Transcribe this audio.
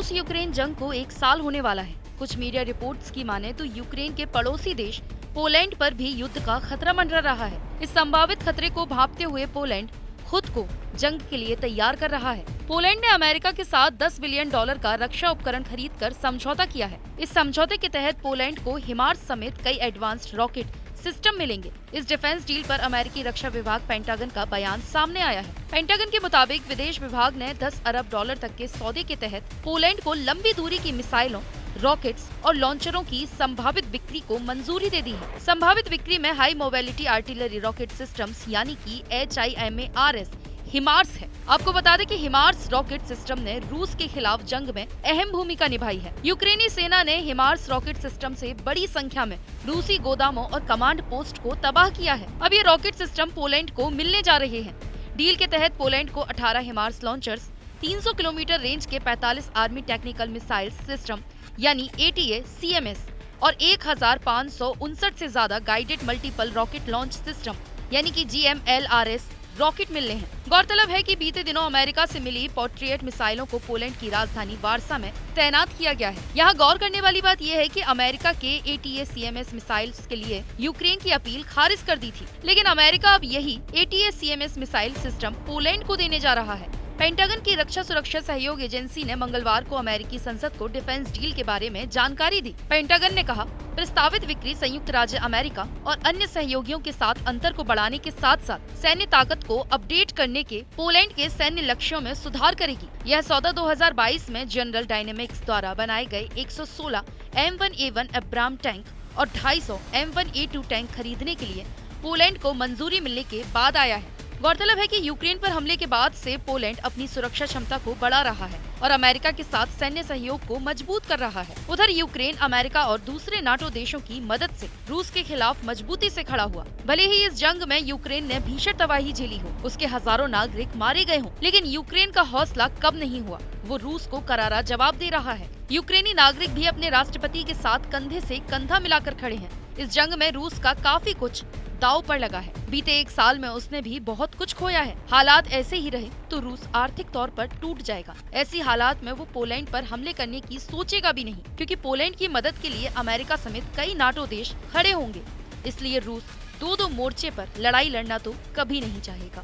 रूस यूक्रेन जंग को 1 साल होने वाला है। कुछ मीडिया रिपोर्ट्स की माने तो यूक्रेन के पड़ोसी देश पोलैंड पर भी युद्ध का खतरा मंडरा रहा है। इस संभावित खतरे को भांपते हुए पोलैंड खुद को जंग के लिए तैयार कर रहा है। पोलैंड ने अमेरिका के साथ $10 बिलियन का रक्षा उपकरण खरीद कर समझौता किया है। इस समझौते के तहत पोलैंड को हिमार्स समेत कई एडवांस्ड रॉकेट सिस्टम मिलेंगे। इस डिफेंस डील पर अमेरिकी रक्षा विभाग पेंटागन का बयान सामने आया है। पेंटागन के मुताबिक विदेश विभाग ने $10 अरब तक के सौदे के तहत पोलैंड को लंबी दूरी की मिसाइलों, रॉकेट्स और लॉन्चरों की संभावित बिक्री को मंजूरी दे दी है। संभावित बिक्री में high mobility artillery rocket systems यानी कि HIMARS हिमार्स है। आपको बता दें कि हिमार्स रॉकेट सिस्टम ने रूस के खिलाफ जंग में अहम भूमिका निभाई है। यूक्रेनी सेना ने हिमार्स रॉकेट सिस्टम से बड़ी संख्या में रूसी गोदामों और कमांड पोस्ट को तबाह किया है। अब ये रॉकेट सिस्टम पोलैंड को मिलने जा रहे हैं। डील के तहत पोलैंड को 18 हिमार्स लॉन्चर्स, 300 किलोमीटर रेंज के 45 आर्मी टेक्निकल मिसाइल सिस्टम यानी ATACMS और 1559 से ज्यादा guided multiple rocket launch system यानी कि GMLRS रॉकेट मिलने हैं। गौरतलब है कि बीते दिनों अमेरिका से मिली पैट्रियट मिसाइलों को पोलैंड की राजधानी वार्सा में तैनात किया गया है। यहाँ गौर करने वाली बात यह है कि अमेरिका के ATACMS मिसाइल्स के लिए यूक्रेन की अपील खारिज कर दी थी, लेकिन अमेरिका अब यही ATACMS मिसाइल सिस्टम पोलैंड को देने जा रहा है। पेंटागन की रक्षा सुरक्षा सहयोग एजेंसी ने मंगलवार को अमेरिकी संसद को डिफेंस डील के बारे में जानकारी दी। पेंटागन ने कहा, प्रस्तावित बिक्री संयुक्त राज्य अमेरिका और अन्य सहयोगियों के साथ अंतर को बढ़ाने के साथ साथ सैन्य ताकत को अपडेट करने के पोलैंड के सैन्य लक्ष्यों में सुधार करेगी। यह सौदा 2022 में जनरल डायनेमिक्स द्वारा बनाए गए 116 M1A1 एब्राम टैंक और 250 M1A2 टैंक खरीदने के लिए पोलैंड को मंजूरी मिलने के बाद आया है। गौरतलब है कि यूक्रेन पर हमले के बाद से पोलैंड अपनी सुरक्षा क्षमता को बढ़ा रहा है और अमेरिका के साथ सैन्य सहयोग को मजबूत कर रहा है। उधर यूक्रेन अमेरिका और दूसरे नाटो देशों की मदद से रूस के खिलाफ मजबूती से खड़ा हुआ। भले ही इस जंग में यूक्रेन ने भीषण तबाही झेली हो, उसके हजारों नागरिक मारे गए हों, लेकिन यूक्रेन का हौसला कम नहीं हुआ। वो रूस को करारा जवाब दे रहा है। यूक्रेनी नागरिक भी अपने राष्ट्रपति के साथ कंधे से कंधा मिलाकर खड़े हैं। इस जंग में रूस का काफी कुछ दांव पर लगा है। बीते 1 साल में उसने भी बहुत कुछ खोया है। हालात ऐसे ही रहे तो रूस आर्थिक तौर पर टूट जाएगा। ऐसी हालात में वो पोलैंड पर हमले करने की सोचेगा भी नहीं, क्योंकि पोलैंड की मदद के लिए अमेरिका समेत कई नाटो देश खड़े होंगे। इसलिए रूस दो मोर्चे पर लड़ाई लड़ना तो कभी नहीं चाहेगा।